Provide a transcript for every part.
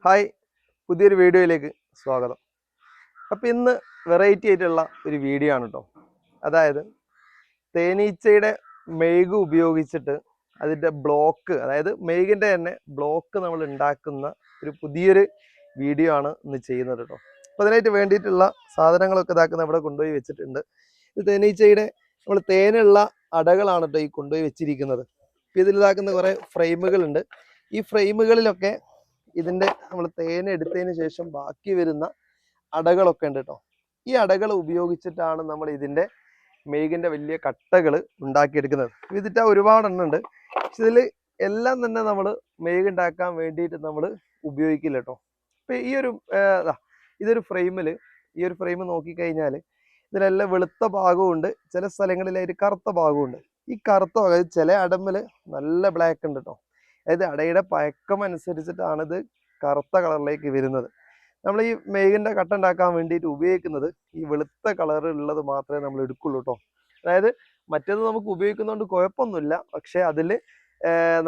Hi, പുതിയൊരു വീഡിയോയിലേക്ക് സ്വാഗതം. അപ്പോൾ ഇന്ന് വെറൈറ്റി ആയിട്ടുള്ള ഒരു വീഡിയോ ആണ് കേട്ടോ. അതായത് തേനീച്ചയുടെ മെഴുക് ഉപയോഗിച്ചിട്ട് അതിൻ്റെ ബ്ലോക്ക്, അതായത് മെഴുകിൻ്റെ തന്നെ ബ്ലോക്ക് നമ്മൾ ഉണ്ടാക്കുന്ന ഒരു പുതിയൊരു വീഡിയോ ആണ് ഇന്ന് ചെയ്യുന്നത് കേട്ടോ. അപ്പോൾ അതിനായിട്ട് വേണ്ടിയിട്ടുള്ള സാധനങ്ങളൊക്കെ ഇതാക്കുന്ന ഇവിടെ കൊണ്ടുപോയി വെച്ചിട്ടുണ്ട്. ഇത് തേനീച്ചയുടെ നമ്മൾ തേനുള്ള അടകളാണ് കേട്ടോ ഈ കൊണ്ടുപോയി വെച്ചിരിക്കുന്നത്. അപ്പോൾ ഇതിലിതാക്കുന്ന കുറേ ഫ്രെയിമുകളുണ്ട്. ഈ ഫ്രെയിമുകളിലൊക്കെ ഇതിൻ്റെ നമ്മൾ തേൻ എടുത്തതിന് ശേഷം ബാക്കി വരുന്ന അടകളൊക്കെ ഉണ്ട് കേട്ടോ. ഈ അടകൾ ഉപയോഗിച്ചിട്ടാണ് നമ്മൾ ഇതിൻ്റെ മെഴുകിൻ്റെ വലിയ കട്ടകൾ ഉണ്ടാക്കിയെടുക്കുന്നത്. ഇതിട്ട് ഒരുപാടെണ്ണം ഉണ്ട്. പക്ഷെ ഇതിൽ എല്ലാം തന്നെ നമ്മൾ മെഴുകുണ്ടാക്കാൻ വേണ്ടിയിട്ട് നമ്മൾ ഉപയോഗിക്കില്ല കേട്ടോ. ഇപ്പം ഇതൊരു ഫ്രെയിമിൽ ഈ ഒരു ഫ്രെയിം നോക്കിക്കഴിഞ്ഞാൽ ഇതിലെല്ലാം വെളുത്ത ഭാഗമുണ്ട്, ചില സ്ഥലങ്ങളിലായിട്ട് കറുത്ത ഭാഗമുണ്ട്. ഈ കറുത്ത ഭാഗം ചില അടമ്മിൽ നല്ല ബ്ലാക്ക് ഉണ്ട് കേട്ടോ. അതായത് അടയുടെ പഴക്കം അനുസരിച്ചിട്ടാണ് ഇത് കറുത്ത കളറിലേക്ക് വരുന്നത്. നമ്മൾ ഈ മെഴുകിൻ്റെ കട്ട ഉണ്ടാക്കാൻ വേണ്ടിയിട്ട് ഉപയോഗിക്കുന്നത് ഈ വെളുത്ത കളറുള്ളത് മാത്രമേ നമ്മൾ എടുക്കുള്ളൂ കേട്ടോ. അതായത് മറ്റേത് നമുക്ക് ഉപയോഗിക്കുന്നതുകൊണ്ട് കുഴപ്പമൊന്നുമില്ല, പക്ഷേ അതിൽ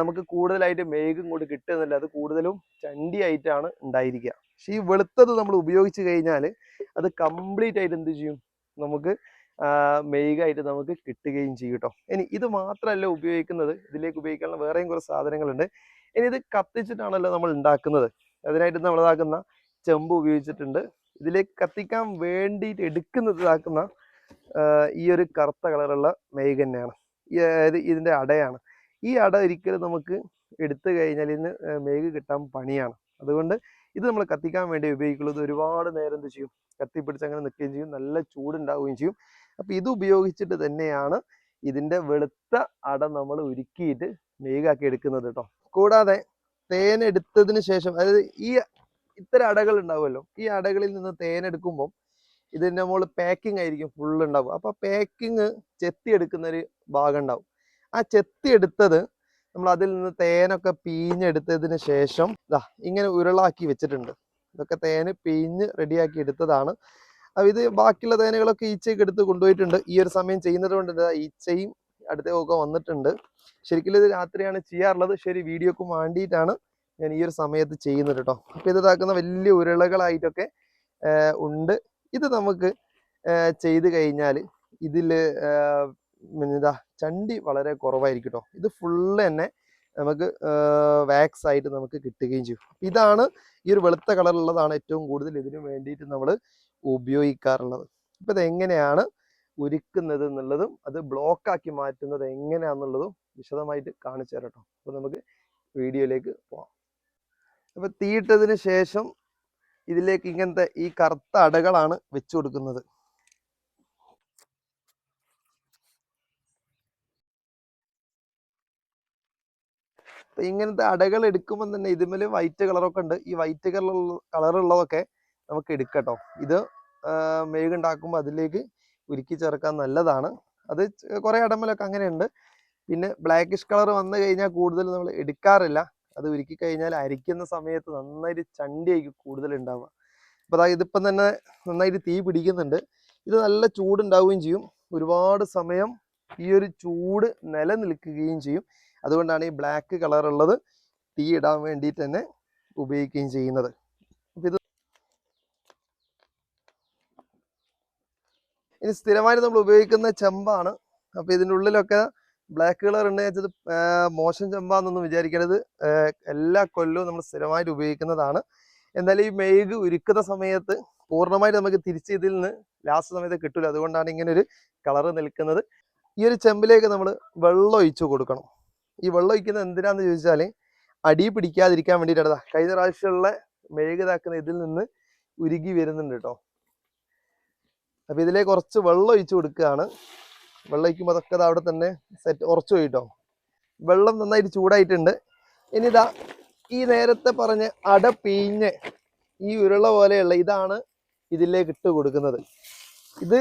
നമുക്ക് കൂടുതലായിട്ട് മെഴുകും കൂടി കിട്ടുന്നില്ല. അത് കൂടുതലും ചണ്ടിയായിട്ടാണ് ഉണ്ടായിരിക്കുക. പക്ഷെ ഈ വെളുത്തത് നമ്മൾ ഉപയോഗിച്ച് കഴിഞ്ഞാൽ അത് കംപ്ലീറ്റ് ആയിട്ട് എന്ത് ചെയ്യും, നമുക്ക് മെഴുകായിട്ട് നമുക്ക് കിട്ടുകയും ചെയ്യും കേട്ടോ. ഇനി ഇത് മാത്രമല്ല ഉപയോഗിക്കുന്നത്, ഇതിലേക്ക് ഉപയോഗിക്കാനുള്ള വേറെയും കുറേ സാധനങ്ങളുണ്ട്. ഇനി ഇത് കത്തിച്ചിട്ടാണല്ലോ നമ്മൾ ഉണ്ടാക്കുന്നത്. അതിനായിട്ട് നമ്മൾ ഇതാക്കുന്ന ചെമ്പ് ഉപയോഗിച്ചിട്ടുണ്ട്. ഇതിലേക്ക് കത്തിക്കാൻ വേണ്ടിയിട്ട് എടുക്കുന്നത് ഇതാക്കുന്ന ഈ ഒരു കറുത്ത കളറുള്ള മെഴുക് തന്നെയാണ്. അതായത് ഇതിൻ്റെ അടയാണ്. ഈ അട ഒരിക്കലും നമുക്ക് എടുത്തു കഴിഞ്ഞാൽ ഇതിന് മെഴുക് കിട്ടാൻ പണിയാണ്. അതുകൊണ്ട് ഇത് നമ്മൾ കത്തിക്കാൻ വേണ്ടി ഉപയോഗിക്കുള്ളൂ. ഇത് ഒരുപാട് നേരം എന്ത് ചെയ്യും, കത്തിപ്പിടിച്ച് അങ്ങനെ നിൽക്കുകയും ചെയ്യും, നല്ല ചൂടുണ്ടാവുകയും ചെയ്യും. അപ്പം ഇത് ഉപയോഗിച്ചിട്ട് തന്നെയാണ് ഇതിൻ്റെ വെളുത്ത അട നമ്മൾ ഉരുക്കിയിട്ട് മെഴുകാക്കി എടുക്കുന്നത് കേട്ടോ. കൂടാതെ തേൻ എടുത്തതിന് ശേഷം, അതായത് ഈ ഇത്തരം അടകൾ ഉണ്ടാവുമല്ലോ, ഈ അടകളിൽ നിന്ന് തേൻ എടുക്കുമ്പോൾ ഇതിൻ്റെ മുകളിൽ പാക്കിംഗ് ആയിരിക്കും ഫുള്ള് ഉണ്ടാവും. അപ്പോൾ പാക്കിങ് ചെത്തിയെടുക്കുന്നൊരു ഭാഗം ഉണ്ടാവും. ആ ചെത്തിയെടുത്തത് നമ്മൾ അതിൽ നിന്ന് തേനൊക്കെ പിഴിഞ്ഞെടുത്തതിന് ശേഷം ഇങ്ങനെ ഉരുളാക്കി വെച്ചിട്ടുണ്ട്. ഇതൊക്കെ തേന് പിഴിഞ്ഞ് റെഡിയാക്കി എടുത്തതാണ്. അപ്പോൾ ഇത് ബാക്കിയുള്ള തേനുകളൊക്കെ ഈച്ചയ്ക്ക് എടുത്ത് കൊണ്ടുപോയിട്ടുണ്ട്. ഈ ഒരു സമയം ചെയ്യുന്നത് കൊണ്ട് ഈച്ചയും അടുത്തേക്കൊക്കെ വന്നിട്ടുണ്ട്. ശരിക്കും ഇത് രാത്രിയാണ് ചെയ്യാറുള്ളത്. ശരി, വീഡിയോക്ക് വേണ്ടിയിട്ടാണ് ഞാൻ ഈ ഒരു സമയത്ത് ചെയ്യുന്നത് കേട്ടോ. അപ്പോൾ ഇത് ഇതാക്കുന്ന വലിയ ഉരുളകളായിട്ടൊക്കെ ഉണ്ട്. ഇത് നമുക്ക് ചെയ്ത് കഴിഞ്ഞാൽ ഇതിൽ ചണ്ടി വളരെ കുറവായിരിക്കും കേട്ടോ. ഇത് ഫുള്ള് തന്നെ നമുക്ക് വാക്സ് ആയിട്ട് നമുക്ക് കിട്ടുകയും ചെയ്യും. ഇതാണ് ഈ ഒരു വെളുത്ത കളറുള്ളതാണ് ഏറ്റവും കൂടുതൽ ഇതിനു വേണ്ടിയിട്ട് നമ്മൾ ഉപയോഗിക്കാറുള്ളത്. അപ്പോൾ ഇതെങ്ങനെയാണ് ഉരുക്കുന്നത് എന്നുള്ളതും അത് ബ്ലോക്കാക്കി മാറ്റുന്നത് എങ്ങനെയാണെന്നുള്ളതും വിശദമായിട്ട് കാണിച്ചു തരാം കേട്ടോ. അപ്പോൾ നമുക്ക് വീഡിയോയിലേക്ക് പോകാം. അപ്പോൾ തീയിട്ടതിന് ശേഷം ഇതിലേക്ക് ഇങ്ങനത്തെ ഈ കറുത്ത അടകളാണ് വെച്ചു കൊടുക്കുന്നത്. അപ്പൊ ഇങ്ങനത്തെ അടകൾ എടുക്കുമ്പോൾ തന്നെ ഇതിന്മേൽ വൈറ്റ് കളറൊക്കെ ഉണ്ട്. ഈ വൈറ്റ് കളറുള്ളതൊക്കെ നമുക്ക് എടുക്കട്ടോ. ഇത് മെഴുകുണ്ടാക്കുമ്പോൾ അതിലേക്ക് ഉരുക്കി ചേർക്കാൻ നല്ലതാണ്. അത് കുറേ അടമലൊക്കെ അങ്ങനെയുണ്ട്. പിന്നെ ബ്ലാക്കിഷ് കളർ വന്നു കഴിഞ്ഞാൽ കൂടുതൽ നമ്മൾ എടുക്കാറില്ല. അത് ഉരുക്കി കഴിഞ്ഞാൽ അരിക്കുന്ന സമയത്ത് നന്നായിട്ട് ചണ്ടിയായിരിക്കും കൂടുതൽ ഉണ്ടാവുക. അപ്പോൾ ഇതിപ്പം തന്നെ നന്നായിട്ട് തീ പിടിക്കുന്നുണ്ട്. ഇത് നല്ല ചൂടുണ്ടാവുകയും ചെയ്യും. ഒരുപാട് സമയം ഈ ഒരു ചൂട് നിലനിൽക്കുകയും ചെയ്യും. അതുകൊണ്ടാണ് ഈ ബ്ലാക്ക് കളറുള്ളത് തീ ഇടാൻ വേണ്ടിയിട്ട് തന്നെ ഉപയോഗിക്കുകയും ചെയ്യുന്നത്. അപ്പം ഇത് ഇനി സ്ഥിരമായിട്ട് നമ്മൾ ഉപയോഗിക്കുന്ന ചെമ്പാണ്. അപ്പോൾ ഇതിൻ്റെ ഉള്ളിലൊക്കെ ബ്ലാക്ക് കളർ ഉണ്ടെന്ന് വെച്ചത് മോശം ചെമ്പാന്നൊന്നും വിചാരിക്കരുത്. എല്ലാ കൊല്ലവും നമ്മൾ സ്ഥിരമായിട്ട് ഉപയോഗിക്കുന്നതാണ്. എന്തായാലും ഈ മെഴുക് ഉരുക്കുന്ന സമയത്ത് പൂർണ്ണമായിട്ട് നമുക്ക് തിരിച്ച് ഇതിൽ നിന്ന് ലാസ്റ്റ് സമയത്ത് കിട്ടില്ല. അതുകൊണ്ടാണ് ഇങ്ങനെ ഒരു കളറ് നിൽക്കുന്നത്. ഈ ഒരു ചെമ്പിലേക്ക് നമ്മൾ വെള്ളം ഒഴിച്ചു കൊടുക്കണം. ഈ വെള്ളം ഒഴിക്കുന്നത് എന്തിനാന്ന് ചോദിച്ചാൽ അടി പിടിക്കാതിരിക്കാൻ വേണ്ടിയിട്ടാണ്. കഴിഞ്ഞ പ്രാവശ്യമുള്ള മെഴുക് ഇതാക്കുന്ന ഇതിൽ നിന്ന് ഉരുകി വരുന്നുണ്ട് കേട്ടോ. അപ്പം ഇതിലേക്ക് കുറച്ച് വെള്ളം ഒഴിച്ചു കൊടുക്കുകയാണ്. വെള്ളം ഒഴിക്കുമ്പോൾ അതൊക്കെ അവിടെ തന്നെ സെറ്റ് ഉറച്ചു പോയിട്ടോ. വെള്ളം നന്നായിട്ട് ചൂടായിട്ടുണ്ട്. ഇനി ഈ നേരത്തെ പറഞ്ഞ അട പിഴിഞ്ഞ് ഈ ഉരുള പോലെയുള്ള ഇതാണ് ഇതിലേക്ക് ഇട്ട് കൊടുക്കുന്നത്. ഇത്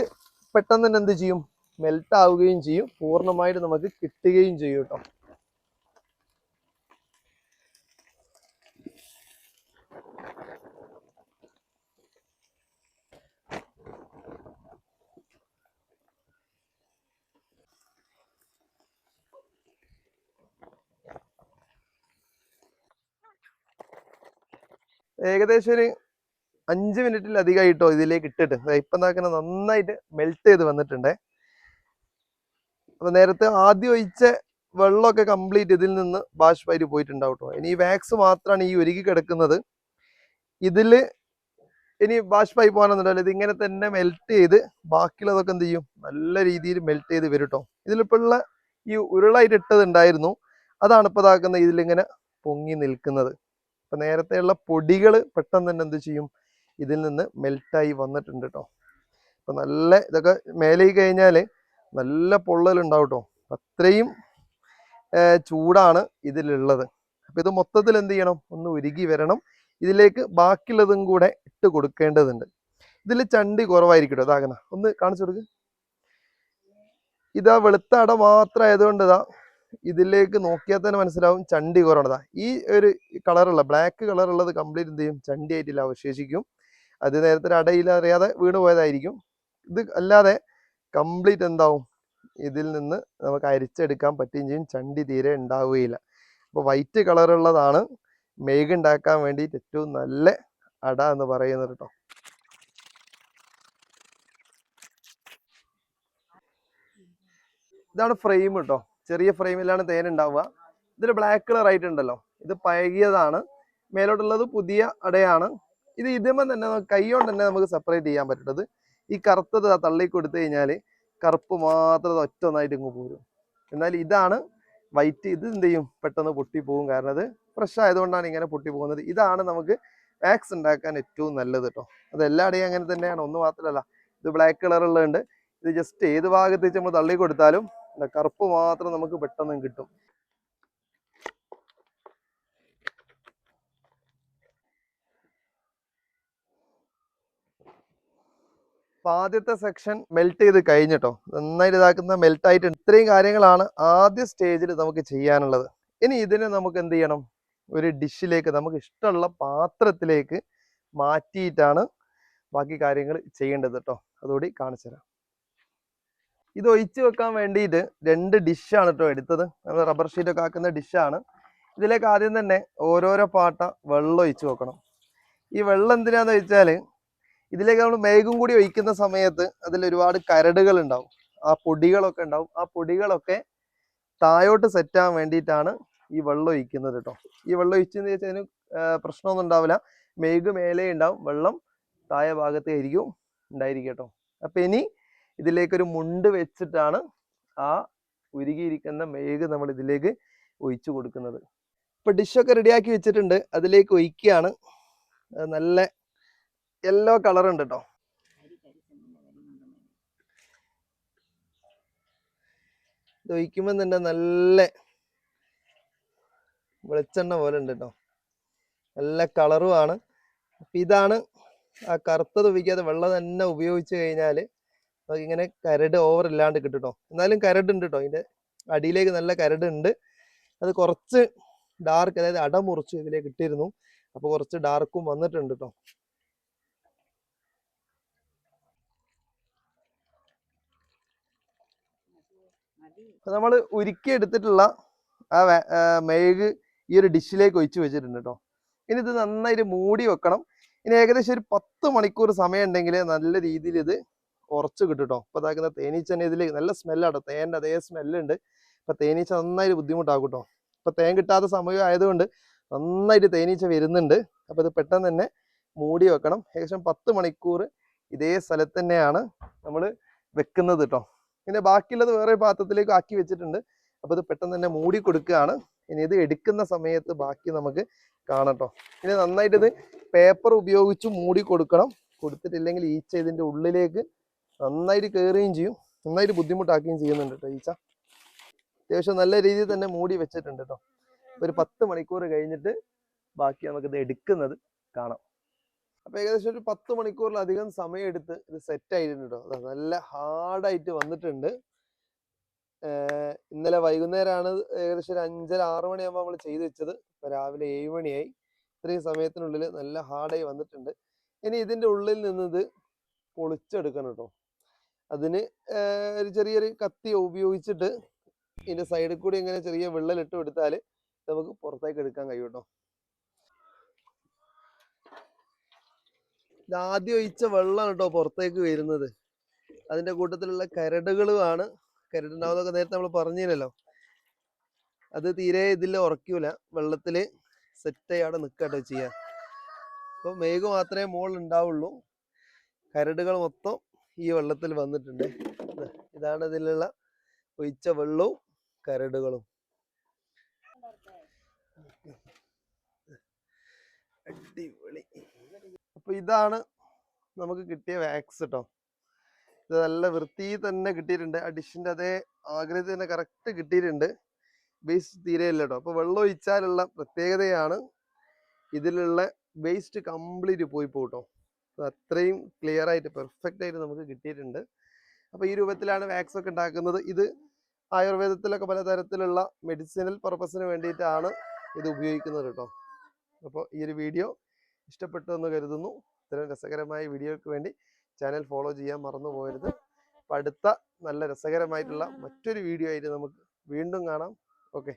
പെട്ടെന്ന് തന്നെ എന്ത് ചെയ്യും, മെൽറ്റ് ആവുകയും ചെയ്യും, പൂർണ്ണമായിട്ട് നമുക്ക് കിട്ടുകയും ചെയ്യും കേട്ടോ. ഏകദേശം ഒരു 5 മിനിറ്റിലധികമായിട്ടോ ഇതിലേക്ക് ഇട്ടിട്ട് ഇപ്പം എന്താക്കുന്നത് നന്നായിട്ട് മെൽറ്റ് ചെയ്ത് വന്നിട്ടുണ്ട്. അപ്പൊ നേരത്തെ ആദ്യം ഒഴിച്ച വെള്ളമൊക്കെ കംപ്ലീറ്റ് ഇതിൽ നിന്ന് ബാഷ്പായിട്ട് പോയിട്ടുണ്ടാവും കേട്ടോ. ഇനി ഈ വാക്സ് മാത്രമാണ് ഈ ഒരുക്കി കിടക്കുന്നത്. ഇതില് ഇനി ബാഷ്പായി പോകാനൊന്നുണ്ടല്ലോ, ഇത് ഇങ്ങനെ തന്നെ മെൽറ്റ് ചെയ്ത് ബാക്കിയുള്ളതൊക്കെ എന്ത് ചെയ്യും, നല്ല രീതിയിൽ മെൽറ്റ് ചെയ്ത് വരും കേട്ടോ. ഇതിലിപ്പോൾ ഉള്ള ഈ ഉരുളായിട്ട് ഇട്ടത് ഉണ്ടായിരുന്നു, അതാണ് ഇപ്പോൾ ഇതാക്കുന്നത് ഇതിലിങ്ങനെ പൊങ്ങി നിൽക്കുന്നത്. അപ്പൊ നേരത്തെയുള്ള പൊടികൾ പെട്ടെന്ന് തന്നെ എന്ത് ചെയ്യും, ഇതിൽ നിന്ന് മെൽറ്റായി വന്നിട്ടുണ്ട് കേട്ടോ. അപ്പൊ നല്ല ഇതൊക്കെ മേലെ കഴിഞ്ഞാല് നല്ല പൊള്ളലുണ്ടാവും കേട്ടോ. അത്രയും ചൂടാണ് ഇതിലുള്ളത്. അപ്പൊ ഇത് മൊത്തത്തിൽ എന്ത് ചെയ്യണം, ഒന്ന് ഉരുകി വരണം. ഇതിലേക്ക് ബാക്കിയുള്ളതും കൂടെ ഇട്ട് കൊടുക്കേണ്ടതുണ്ട്. ഇതിൽ ചണ്ടി കുറവായിരിക്കും ഇതാകുന്ന, ഒന്ന് കാണിച്ചു കൊടുക്ക്. ഇതാ വെളുത്ത അട മാത്രം ആയതുകൊണ്ട് ഇതാ ഇതിലേക്ക് നോക്കിയാൽ തന്നെ മനസ്സിലാവും ചണ്ടി കുറവാണ്. ഈ ഒരു കളറുള്ള ബ്ലാക്ക് കളറുള്ളത് കംപ്ലീറ്റ് എന്ത് ചെയ്യും, ചണ്ടി ആയിട്ടില്ല അവശേഷിക്കും. അത് നേരത്തെ അടയിൽ അറിയാതെ വീണ് പോയതായിരിക്കും. ഇത് അല്ലാതെ കംപ്ലീറ്റ് എന്താവും, ഇതിൽ നിന്ന് നമുക്ക് അരിച്ചെടുക്കാൻ പറ്റുകയും ചെയ്യും, ചണ്ടി തീരെ ഉണ്ടാവുകയില്ല. അപ്പോൾ വൈറ്റ് കളറുള്ളതാണ് മെഴുക് ഉണ്ടാക്കാൻ വേണ്ടിയിട്ട് ഏറ്റവും നല്ല അട എന്ന് പറയുന്നത് കേട്ടോ. ഇതാണ് ഫ്രെയിം കേട്ടോ. ചെറിയ ഫ്രെയിമിലാണ് തേൻ ഉണ്ടാവുക. ഇതിൽ ബ്ലാക്ക് കളർ ആയിട്ടുണ്ടല്ലോ, ഇത് പഴകിയതാണ്. മേലോട്ടുള്ളത് പുതിയ അടയാണ്. ഇത് ഇതുമ്പോൾ തന്നെ കൈ കൊണ്ട് തന്നെ നമുക്ക് സെപ്പറേറ്റ് ചെയ്യാൻ പറ്റുന്നത്. ഈ കറുത്തത് തള്ളി കൊടുത്തു കഴിഞ്ഞാൽ കറുപ്പ് മാത്രം ഒറ്റ ഒന്നായിട്ട് ഇങ്ങ് പോരും. എന്നാൽ ഇതാണ് വൈറ്റ്. ഇത് എന്ത് ചെയ്യും, പെട്ടെന്ന് പൊട്ടിപ്പോകും. കാരണം അത് ഫ്രഷ് ആയതുകൊണ്ടാണ് ഇങ്ങനെ പൊട്ടി പോകുന്നത്. ഇതാണ് നമുക്ക് വാക്സ് ഉണ്ടാക്കാൻ ഏറ്റവും നല്ലത് കേട്ടോ. അത് എല്ലായിടെയും അങ്ങനെ തന്നെയാണ്, ഒന്ന് മാത്രമല്ല. ഇത് ബ്ലാക്ക് കളറുള്ളതുണ്ട്. ഇത് ജസ്റ്റ് ഏത് ഭാഗത്ത് വെച്ച് നമ്മൾ തള്ളി കൊടുത്താലും കറുപ്പ് മാത്രം നമുക്ക് പെട്ടെന്ന് കിട്ടും. ആദ്യത്തെ സെക്ഷൻ മെൽറ്റ് ചെയ്ത് കഴിഞ്ഞിട്ടോ, നന്നായിട്ട് ഇതാക്കുന്ന മെൽറ്റ് ആയിട്ട് ഇത്രയും കാര്യങ്ങളാണ് ആദ്യ സ്റ്റേജിൽ നമുക്ക് ചെയ്യാനുള്ളത്. ഇനി ഇതിനെ നമുക്ക് എന്ത് ചെയ്യണം, ഒരു ഡിഷിലേക്ക് നമുക്ക് ഇഷ്ടമുള്ള പാത്രത്തിലേക്ക് മാറ്റിയിട്ടാണ് ബാക്കി കാര്യങ്ങൾ ചെയ്യേണ്ടത് കേട്ടോ. അതുകൂടി കാണിച്ചു തരാം. ഇത് ഒഴിച്ചു വെക്കാൻ വേണ്ടിയിട്ട് 2 ഡിഷാണ് കേട്ടോ എടുത്തത്. നമ്മൾ റബ്ബർ ഷീറ്റൊക്കെ ആക്കുന്ന ഡിഷാണ്. ഇതിലേക്ക് ആദ്യം തന്നെ ഓരോരോ പാട്ട വെള്ളം ഒഴിച്ചു വെക്കണം. ഈ വെള്ളം എന്തിനാന്ന് വെച്ചാൽ ഇതിലേക്ക് നമ്മൾ മേഘും കൂടി ഒഴിക്കുന്ന സമയത്ത് അതിൽ ഒരുപാട് കരടുകൾ ഉണ്ടാവും, ആ പൊടികളൊക്കെ ഉണ്ടാവും. ആ പൊടികളൊക്കെ താഴോട്ട് സെറ്റാൻ വേണ്ടിയിട്ടാണ് ഈ വെള്ളം ഒഴിക്കുന്നത് കേട്ടോ. ഈ വെള്ളം ഒഴിച്ചെന്ന് വെച്ചാൽ അതിന് പ്രശ്നമൊന്നും ഉണ്ടാവില്ല. മേഘ് മേലെ ഉണ്ടാവും, വെള്ളം താഴെ ഭാഗത്തായിരിക്കും ഉണ്ടായിരിക്കും കേട്ടോ. അപ്പൊ ഇനി ഇതിലേക്കൊരു മുണ്ട് വെച്ചിട്ടാണ് ആ ഉരുകിയിരിക്കുന്ന മേഘ് നമ്മൾ ഇതിലേക്ക് ഒഴിച്ചു കൊടുക്കുന്നത്. ഇപ്പൊ ഡിഷൊക്കെ റെഡിയാക്കി വെച്ചിട്ടുണ്ട്, അതിലേക്ക് ഒഴിക്കുകയാണ്. നല്ല യെല്ലോ കളർ ഉണ്ട് കേട്ടോ. ഇത് ഒഴിക്കുമ്പോൾ തന്നെ നല്ല വെളിച്ചെണ്ണ പോലെ ഉണ്ട് കേട്ടോ. നല്ല കളറുമാണ്. അപ്പൊ ഇതാണ് ആ കറുത്തത് ഉപയോഗിക്കാതെ വെള്ളം തന്നെ ഉപയോഗിച്ച് കഴിഞ്ഞാൽ നമുക്ക് ഇങ്ങനെ കരട് ഓവർ ഇല്ലാണ്ട് കിട്ടും കേട്ടോ. എന്നാലും കരട് ഉണ്ട് കേട്ടോ, ഇതിന്റെ അടിയിലേക്ക് നല്ല കരട് ഉണ്ട്. അത് കുറച്ച് ഡാർക്ക്, അതായത് അട മുറിച്ച് ഇതിലേക്ക് ഇട്ടിരുന്നു, അപ്പൊ കുറച്ച് ഡാർക്കും വന്നിട്ടുണ്ട് കേട്ടോ. നമ്മൾ ഉരുക്കി എടുത്തിട്ടുള്ള ആ മെഴുക് ഈ ഒരു ഡിഷിലേക്ക് ഒഴിച്ചു വെച്ചിട്ടുണ്ട് കേട്ടോ. ഇനി ഇത് നന്നായിട്ട് മൂടി വെക്കണം. ഇനി ഏകദേശം ഒരു 10 മണിക്കൂർ സമയം ഉണ്ടെങ്കിൽ നല്ല രീതിയിൽ ഇത് ഉറച്ചു കിട്ടും കേട്ടോ. ഇപ്പൊ ഇതാക്കുന്ന തേനീച്ച തന്നെ ഇതിൽ നല്ല സ്മെല്ലാട്ടോ, തേൻ്റെ അതേ സ്മെല്ലുണ്ട്. ഇപ്പൊ തേനീച്ച നന്നായിട്ട് ബുദ്ധിമുട്ടാകും കേട്ടോ. ഇപ്പൊ തേൻ കിട്ടാത്ത സമയം ആയതുകൊണ്ട് നന്നായിട്ട് തേനീച്ച വരുന്നുണ്ട്. അപ്പൊ ഇത് പെട്ടെന്ന് തന്നെ മൂടി വെക്കണം. ഏകദേശം 10 മണിക്കൂർ ഇതേ സ്ഥലത്ത് തന്നെയാണ് നമ്മൾ വെക്കുന്നത് കേട്ടോ. പിന്നെ ബാക്കിയുള്ളത് വേറെ പാത്രത്തിലേക്ക് ആക്കി വെച്ചിട്ടുണ്ട്. അപ്പൊ ഇത് പെട്ടെന്ന് തന്നെ മൂടി കൊടുക്കുകയാണ്. ഇനി ഇത് എടുക്കുന്ന സമയത്ത് ബാക്കി നമുക്ക് കാണട്ടോ. ഇനി നന്നായിട്ട് ഇത് പേപ്പർ ഉപയോഗിച്ച് മൂടി കൊടുക്കണം. കൊടുത്തിട്ടില്ലെങ്കിൽ ഈച്ച ഇതിന്റെ ഉള്ളിലേക്ക് നന്നായിട്ട് കയറുകയും ചെയ്യും, നന്നായിട്ട് ബുദ്ധിമുട്ടാക്കുകയും ചെയ്യുന്നുണ്ട് കേട്ടോ ഈച്ച. അത്യാവശ്യം നല്ല രീതിയിൽ തന്നെ മൂടി വെച്ചിട്ടുണ്ട് കേട്ടോ. ഒരു 10 മണിക്കൂർ കഴിഞ്ഞിട്ട് ബാക്കി നമുക്കിത് എടുക്കുന്നത് കാണാം. അപ്പൊ ഏകദേശം ഒരു 10 മണിക്കൂറിലധികം സമയം എടുത്ത് ഇത് സെറ്റ് ആയിട്ടുണ്ട് കേട്ടോ. നല്ല ഹാർഡായിട്ട് വന്നിട്ടുണ്ട്. ഇന്നലെ വൈകുന്നേരമാണ് ഏകദേശം ഒരു 5:30-6 മണിയാകുമ്പോൾ നമ്മൾ ചെയ്ത് വെച്ചത്. ഇപ്പൊ രാവിലെ 7 മണിയായി. ഇത്രയും സമയത്തിനുള്ളിൽ നല്ല ഹാർഡായി വന്നിട്ടുണ്ട്. ഇനി ഇതിന്റെ ഉള്ളിൽ നിന്ന് ഇത് പൊളിച്ചെടുക്കണം കേട്ടോ. അതിന് ഒരു ചെറിയൊരു കത്തി ഉപയോഗിച്ചിട്ട് ഇതിന്റെ സൈഡിൽ കൂടി ഇങ്ങനെ ചെറിയ വിള്ളലിട്ട് കൊടുത്താൽ നമുക്ക് പുറത്തേക്ക് എടുക്കാൻ കഴിയും കേട്ടോ. ഇത് ആദ്യം ഒഴിച്ച വെള്ളമാണ് കേട്ടോ പുറത്തേക്ക് വരുന്നത്. അതിന്റെ കൂട്ടത്തിലുള്ള കരടുകളുമാണ്. കരടുണ്ടാവുന്നതൊക്കെ നേരത്തെ നമ്മൾ പറഞ്ഞില്ലല്ലോ. അത് തീരെ ഇതിൽ ഉറക്കൂല, വെള്ളത്തില് സെറ്റായി അവിടെ നിൽക്കട്ടോ ചെയ്യാ. അപ്പൊ മേഘ മാത്രമേ മുകളിൽ ഉണ്ടാവുള്ളൂ. കരടുകൾ മൊത്തം ഈ വെള്ളത്തിൽ വന്നിട്ടുണ്ട്. ഇതാണ് ഇതിലുള്ള ഒഴിച്ച വെള്ളവും കരടുകളും. അടിപൊളി. അപ്പൊ ഇതാണ് നമുക്ക് കിട്ടിയ വാക്സ് കേട്ടോ. ഇത് നല്ല വൃത്തിയിൽ തന്നെ കിട്ടിയിട്ടുണ്ട്. ആ ഡിഷിന്റെ അതേ ആകൃതി തന്നെ കറക്റ്റ് കിട്ടിയിട്ടുണ്ട്. വേസ്റ്റ് തീരെയില്ല കേട്ടോ. അപ്പൊ വെള്ളം ഒഴിച്ചാലുള്ള പ്രത്യേകതയാണ് ഇതിലുള്ള വേസ്റ്റ് കംപ്ലീറ്റ് പോയി പോട്ടോ. അത്രയും ക്ലിയർ ആയിട്ട് പെർഫെക്റ്റ് ആയിട്ട് നമുക്ക് കിട്ടിയിട്ടുണ്ട്. അപ്പൊ ഈ രൂപത്തിലാണ് വാക്സ് ഒക്കെ ഉണ്ടാക്കുന്നത്. ഇത് ആയുർവേദത്തിലൊക്കെ പലതരത്തിലുള്ള മെഡിസിനൽ പർപ്പസിന് വേണ്ടിയിട്ടാണ് ഇത് ഉപയോഗിക്കുന്നത് കേട്ടോ. അപ്പോൾ ഈ ഒരു വീഡിയോ ഇഷ്ടപ്പെട്ടു എന്ന് കരുതുന്നു. ഇത്തരം രസകരമായ വീഡിയോയ്ക്ക് വേണ്ടി ചാനൽ ഫോളോ ചെയ്യാൻ മറന്നു പോകരുത്. അപ്പം അടുത്ത നല്ല രസകരമായിട്ടുള്ള മറ്റൊരു വീഡിയോ ആയിട്ട് നമുക്ക് വീണ്ടും കാണാം. ഓക്കെ.